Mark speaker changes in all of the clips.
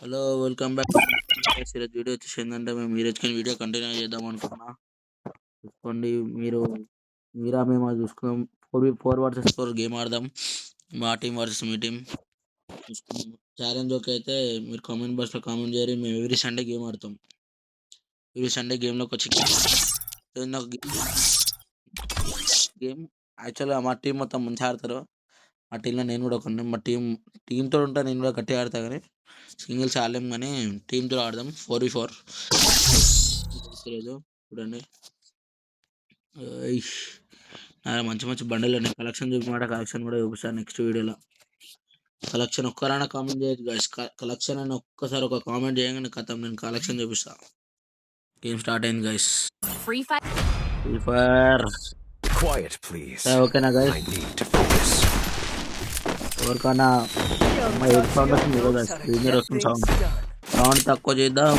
Speaker 1: Hello welcome back. ఈరోజు video వచ్చేసి ఏంటంటే మేము ఈరోజు వీడియో కంటిన్యూ చేద్దాం అనుకున్నా. చూసుకోండి మీరా మేము అది చూసుకుందాం. 4v4 గేమ్ ఆడదాం. మా టీం వర్సెస్ మీ టీం చూసుకుందాం. ఛాలెంజ్ ఓకే అయితే మీరు కామెంట్ బాక్స్లో కామెంట్ చేయరు. మేము ఎవ్రీ సండే గేమ్ ఆడతాం. ఎవ్రీ సండే గేమ్లోకి వచ్చి గేమ్ యాక్చువల్గా మా టీం మొత్తం మంచిగా ఆడతారు. మా టీంలో నేను కూడా ఒక మా టీంతో ఉంటా, నేను కూడా గట్టిగా ఆడతా. కానీ సింగిల్స్ ఆడలేం, కానీ టీంతో ఆడదాం. 4v4 చూడండి. మంచి మంచి బండలు ఉన్నాయి. కలెక్షన్ చూపిమాట, కలెక్షన్ కూడా చూపిస్తాను నెక్స్ట్ వీడియోలో. కలెక్షన్ ఒక్కరైనా కామెంట్ చేయొచ్చు గైస్. కలెక్షన్ అని ఒక్కసారి ఒక కామెంట్ చేయగానే కథం నేను కలెక్షన్ చూపిస్తా. గేమ్ స్టార్ట్ అయింది గైస్. ఫ్రీ ఫైర్ ఓకేనా గైస్? ఎవరికైనా సౌండ్ వస్తుంది కదా, స్క్రీన్ వస్తుంది సౌండ్ తక్కువ చేద్దాం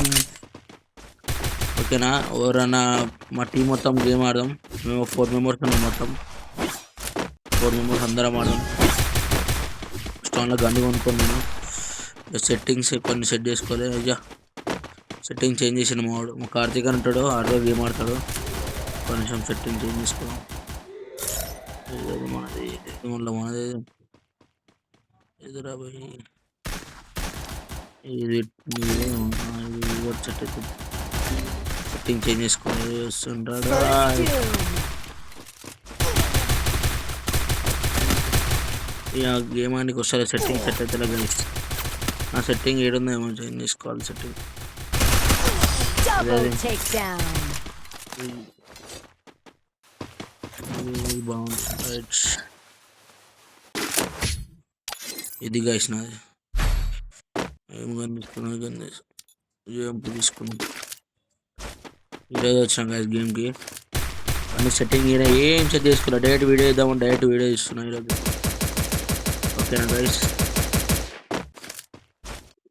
Speaker 1: ఓకేనా? ఎవరన్నా మా టీం మొత్తం గేమ్ ఆడదాం. మేము 4 మెంబర్స్ ఉన్నాం, మొత్తం 4 మెంబర్స్ అందరం ఆడదాం. స్టోన్లో గండి కొనుక్కున్నాను. సెట్టింగ్స్ కొన్ని సెట్ చేసుకోవాలి. అయ్యా సెట్టింగ్ చేంజ్ చేసిన మా కార్తీక్ అని ఉంటాడు, ఆడో గేమ్ ఆడతాడు. కొంచెం సెట్టింగ్ చేంజ్ చేసుకోవాలి. మనది మనది ఎదురా పోయి ఇది సెట్టింగ్ చేంజ్ చేసుకొని వస్తుంటాడు. ఇక గేమ్ ఆనికి వస్తుంది. సెట్టింగ్ సెట్ అయితే గైస్. ఆ సెట్టింగ్ ఏడుందో ఏమో చేంజ్ చేసుకోవాలి. సెట్టింగ్ బాగుంది. ఇది గైస్ నాది. ఏం కనిపిస్తున్నా తీసుకున్నాం. ఈరోజు వచ్చినాం గైస్ గేమ్కి. అన్ని సెట్టింగ్ ఏం సెట్ చేసుకోలే. డైరెక్ట్ వీడియో ఇద్దామని డైరెక్ట్ వీడియో ఇస్తున్నాం ఈరోజు. ఓకేనా గైస్?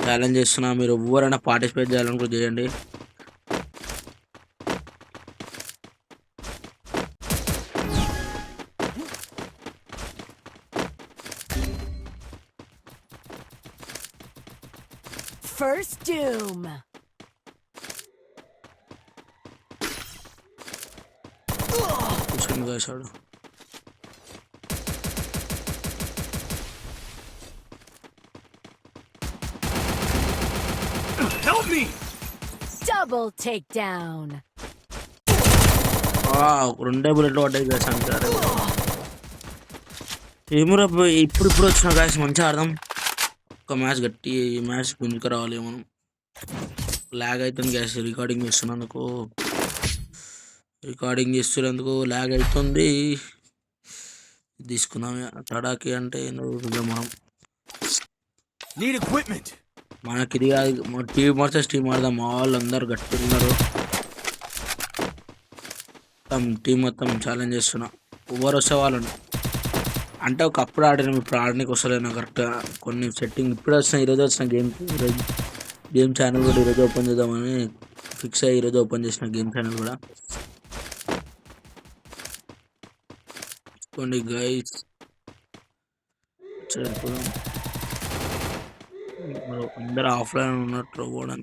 Speaker 1: ఛాలెంజ్ చేస్తున్నా. మీరు ఎవరైనా పార్టిసిపేట్ చేయాలనుకుంటే చేయండి.
Speaker 2: First doom.
Speaker 1: Guys,
Speaker 2: help me. Double takedown.
Speaker 1: రెండే బుల్లెట్లు పడ్డాయి గైస్. అంటారు ఏమో ఇప్పుడు వచ్చిన గైస్. మంచిగా ఆడదాం. ఒక మ్యాచ్ గట్టి మ్యాచ్ గుంజుకు రావాలి. మనం ల్యాగ్ అవుతుంది గ్యాస్. రికార్డింగ్ చేస్తున్నందుకు ల్యాగ్ అవుతుంది. తీసుకున్నాం తడాకి అంటే మనం మనకి ఇది కాదు. టీవీ వర్సెస్ టీం ఆడదాం. మా వాళ్ళు అందరు గట్టి ఉన్నారు. టీం మొత్తం ఛాలెంజ్ చేస్తున్నా. ఎవరు వస్తే వాళ్ళని అంటే ఒకప్పుడు ఆడిన, ఇప్పుడు ఆడడానికి వస్తలేదు నాకు కరెక్ట్గా. కొన్ని సెట్టింగ్ ఇప్పుడు వచ్చిన, ఈరోజు వచ్చిన గేమ్ ఛానల్ కూడా ఈరోజు ఓపెన్ చేద్దామని ఫిక్స్ అయ్యి ఈరోజు ఓపెన్ చేసిన గేమ్ ఛానల్ కూడా. చూసుకోండి గైస్. అందరు ఆఫ్లైన్ ఉన్నట్టు కూడా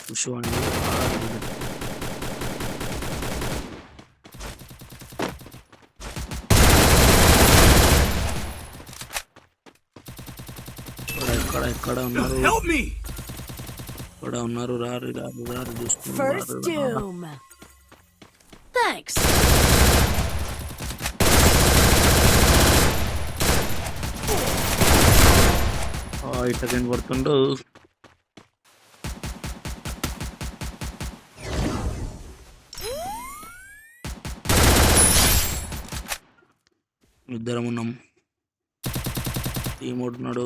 Speaker 1: చూసుకోండి. ఎక్కడ ఉన్నారు రారు చూస్తున్నారు. ఇట్లా పడుతుండు. ఇద్దరం ఉన్నాం. టీం ఉంటున్నాడు.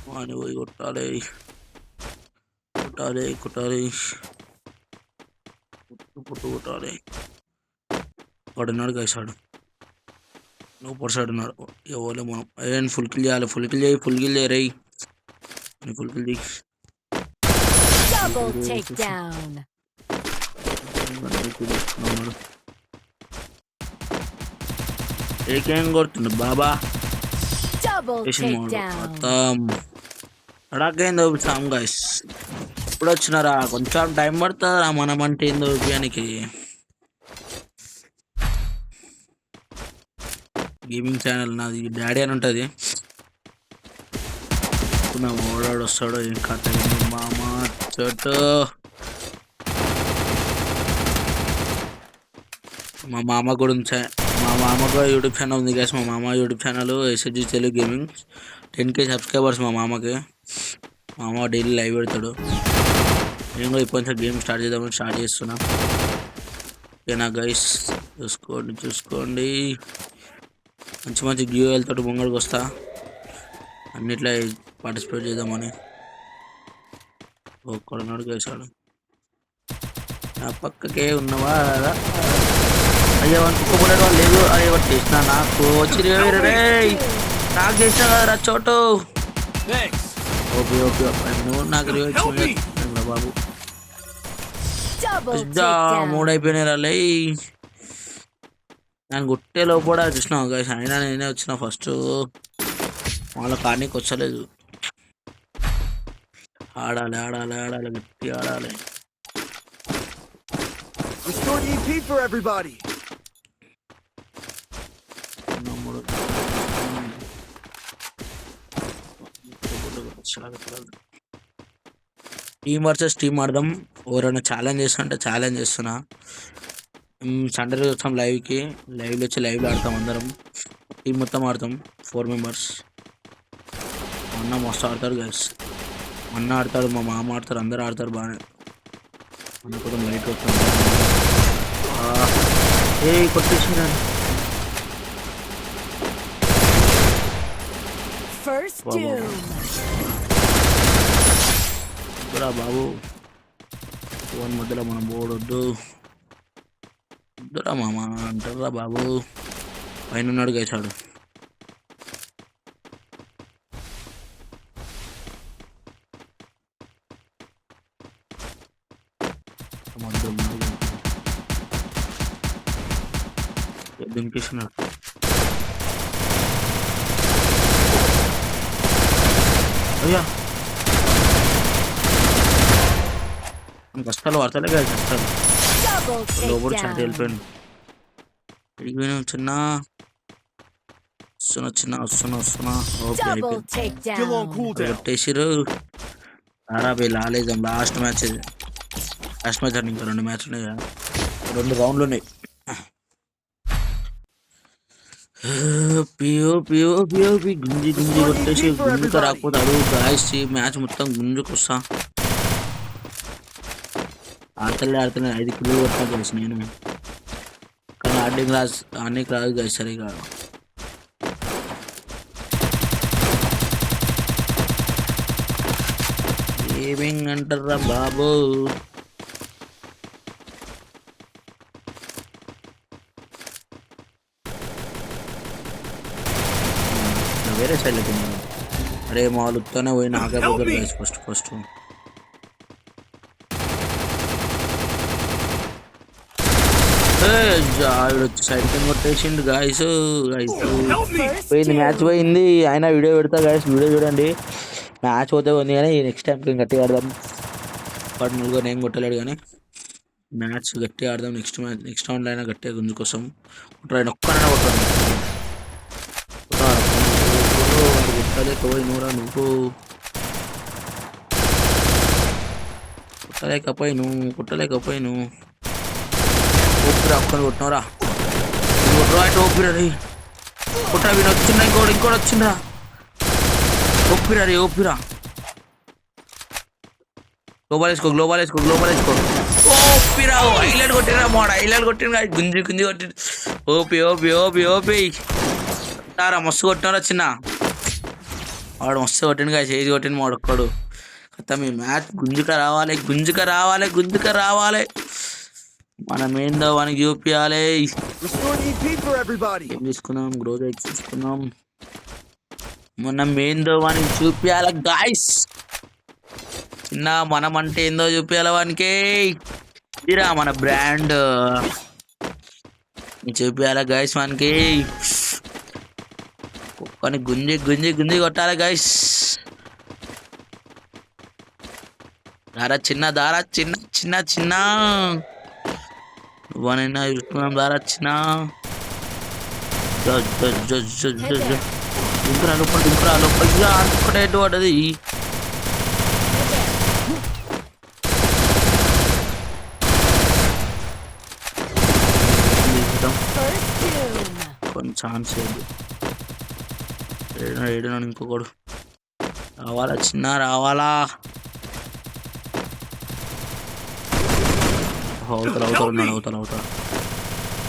Speaker 1: వాడిని పోయి కొట్టాలి. కొట్టాలి. వాడున్నాడు గైసాడు. లోపల సైడ్ ఉన్నాడు. ఎవరు మనం ఏం ఫుల్ కిల్ చేయాలి. ఫుల్ కిల్ చేయి రై అని ఫుల్ కిల్ చేయి. ఏకేం కొడుతుండు బాబా. మొత్తం అడాకైందో చూపిస్తాం గైస్. ఇప్పుడు వచ్చినారా, కొంచెం టైం పడుతుందిరా మనం అంటే ఏందో చూపించడానికి. గేమింగ్ ఛానల్ నాది, డాడీ అని ఉంటుంది. నా ఓడాడు వస్తాడు, ఏం కథ ఏంది మామ చోటు. మా మామ గురించి, మా మామకు యూట్యూబ్ ఛానల్ ఉంది గైస్. మా మామ YouTube channel SSG Telugu gaming. 10K subscribers మా మామకి. మా మామ డైలీ లైవ్ పెడతాడు. నేను కూడా ఇప్పటి నుంచి గేమ్ స్టార్ట్ చేద్దామని స్టార్ట్ చేస్తున్నా. ఓకేనా గైస్, చూసుకోండి. మంచి మంచి గివ్వేలతో ముంగడికి వస్తా. అన్నిట్లో పార్టిసిపేట్ చేద్దామని. ఒక్కడున్నాడు గైసాడు నా పక్కకే ఉన్నవా. అయ్యో అనుకోబోలేడు వాళ్ళు లేదు. అయ్యో చేసిన నాకు వచ్చి రే, నాకు చేసిన కదరా చోటు. ఓకే నువ్వు నాకు బాబు.
Speaker 2: Double takedown.
Speaker 1: 3 అయిపోయినాయి రాలే. నేను గుట్టే లోపల చూసినావు గైస్, అయినా నేనే వచ్చిన ఫస్ట్. వాళ్ళ కానీకి వచ్చలేదు. ఆడాలి గట్టి ఆడాలి.
Speaker 3: Restore EP for everybody.
Speaker 1: Team versus team ఆడదాం. ఎవరైనా ఛాలెంజ్ చేస్తుంటే ఛాలెంజ్ చేస్తున్నా. సండే రోజు వచ్చాం లైవ్కి. లైవ్లో వచ్చి లైవ్లో ఆడతాం అందరం. టీం మొత్తం ఆడతాం 4 మెంబర్స్. అన్న మస్తు ఆడతాడు గైస్. అన్న ఆడతాడు, మా మామ ఆడతారు, అందరూ ఆడతారు బాగానే. అన్న కూడా లైట్ వస్తుంది. కొట్టేసిన
Speaker 2: First doom.
Speaker 1: బాబు. ఫోన్ మధ్యలో మనం పోవద్దు. వద్దురా మామ అంటారా బాబు. పైన ఉన్నాడు గైసాడు. దింపేసినాడు. అయ్యా కష్టాలు పడతలే కదా, కష్టాలు
Speaker 2: Double
Speaker 1: లోపల చాటి
Speaker 2: takedown.
Speaker 1: వెళ్ళిపోయాను. వెళ్ళిపోయినా వస్తున్నా. ఓకే
Speaker 2: Double
Speaker 1: అయిపోయింది.
Speaker 3: Still on
Speaker 2: takedown.
Speaker 3: cooldown.
Speaker 1: కొట్టేసిరు. ఆరాబే లాలేజం లాస్ట్ మ్యాచ్ ఇది. లాస్ట్ మ్యాచ్ అని ఇంకా 2 మ్యాచ్లు ఉన్నాయి కదా, 2 రౌండ్లు ఉన్నాయి. గుంజి కొట్టేసి గుంజుకు రాకపోతే అడుగు గాయస్. మ్యాచ్ మొత్తం గుంజుకు వస్తా. ఆడతలే 5 కిలో కొట్టినా కలిసి నేను. కానీ ఆడడానికి రాదు గాయస్ సరిగా. గేమింగ్ అంటారా బాబు. వేరే సైడ్ లేకున్నాను. అరే మా వాళ్ళు ఉత్తనే పోయి నాకే పోతారు గైస్. ఫస్ట్ వచ్చి సైడ్ కింద కొట్టేసిండు గాయస్. పోయింది మ్యాచ్ పోయింది. ఆయన వీడియో పెడతా గాయస్, వీడియో చూడండి. మ్యాచ్ పోతే ఉంది కానీ నెక్స్ట్ టైంకి గట్టిగా ఆడదాం. బట్ నువ్వు నేను కొట్టలేడు కానీ మ్యాచ్ గట్టిగా ఆడదాం. నెక్స్ట్ రౌండ్లో అయినా గట్టిగా గుంజుకోసం కొట్టాడు. ఒక్కరైనా కొట్టలేకపోయినరా నువ్వు. కొట్టలేకపోయిను. ఓపిరా ఒక్కని కొట్టినవరా. ఓపిరా రే. కొట్టా వీడు వచ్చిందా, ఇంకోటి వచ్చిందా. ఓపిరా గ్లోబల్ వేసుకో. ఓపిరా ఐలాండ్ కొట్టిరా మోడ. ఐలాండ్ కొట్టిన గుంజి కొట్టి. ఓపి తారా మస్తు కొట్టినరా చిన్న. వాడు మస్తు కొట్టిండు గాయ, చేసి కొట్టిండు వాడు ఒక్కడు. కొత్త మీ మ్యాచ్ గుంజుక రావాలి. మనం ఏందో వానికి చూపించాలి. ఏం తీసుకున్నాం, గ్రోత్ తీసుకున్నాం. మనం ఏందో వానికి చూపించాలి గాయస్. చిన్న మనం అంటే ఏందో చూపించాలి వానికి. ఇదిరా మన బ్రాండ్ చూపించాలి గాయస్ వానికి. కుక్కని గుంజి కొట్టాలి గాయస్. దారా చిన్న చిన్న చిన్న నువ్వనైనా చూసుకున్నాం దారా చిన్న దింకురా లోపల ఒక్కటే పడ్డది.
Speaker 2: First doom.
Speaker 1: కొంచెం ఛాన్స్ ఏడు ఇంకొకడు రావాలా చిన్న రావాలా. అవుతారు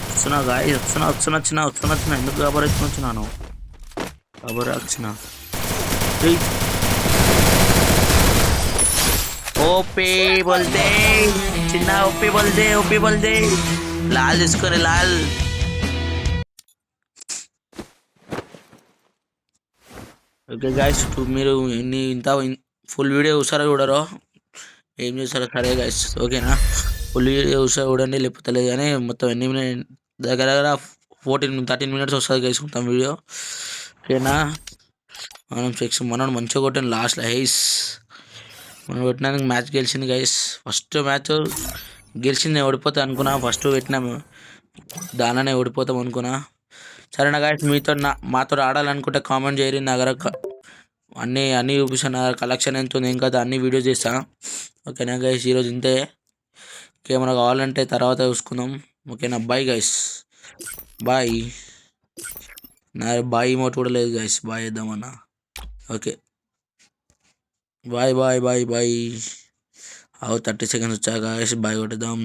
Speaker 1: వస్తున్నా గాయ వస్తున్నా చిన్న ఎందుకు కబర్ వచ్చినాను కబర్ వచ్చిన ఓపీ బోల్తే చిన్న ఓపీ బోల్తే లాల్ తీసుకొని లాల్. ఓకే గాయస్ మీరు ఇంత ఫుల్ వీడియో చూడరో ఏం చేస్తారో సరే గాయస్ ఓకేనా. ఫుల్ వీడియో చూడండి లేకపోతే లేదు కానీ మొత్తం ఎన్ని మినిట్ దగ్గర 13 మినిట్స్ వస్తుంది గైస్ మొత్తం వీడియో ఓకేనా. మనం మంచిగా కొట్టాను లాస్ట్లో హైస్ మనం కొట్టినందుకు మ్యాచ్ గెలిచింది గైస్. ఫస్ట్ మ్యాచ్ గెలిచింది ఓడిపోతా అనుకున్నా, ఫస్ట్ పెట్టినాము దానినే ఓడిపోతాం అనుకున్నా. సరేనా గైస్ మాతో ఆడాలనుకుంటే కామెంట్ చేయరు. నా దగ్గర అన్నీ చూపిస్తాను, నా కలెక్షన్ ఎంత ఉంది ఇంకా అన్ని వీడియోస్ చేస్తా ఓకేనా గైస్. ఈరోజు ఇంతే, ఇంకేమైనా కావాలంటే తర్వాత చూసుకుందాం ఓకేనా. Bye guys bye. నా బాయ్ ఇమోట్ కూడా లేదు గైస్, బాయ్ చేద్దామన్నా. ఓకే బాయ్ 30 సెకండ్స్ వచ్చాక గైస్ బాయ్ కొట్టేద్దాం.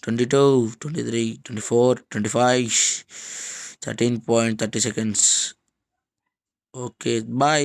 Speaker 1: 22 23 24 25 13.30 seconds. Okay bye.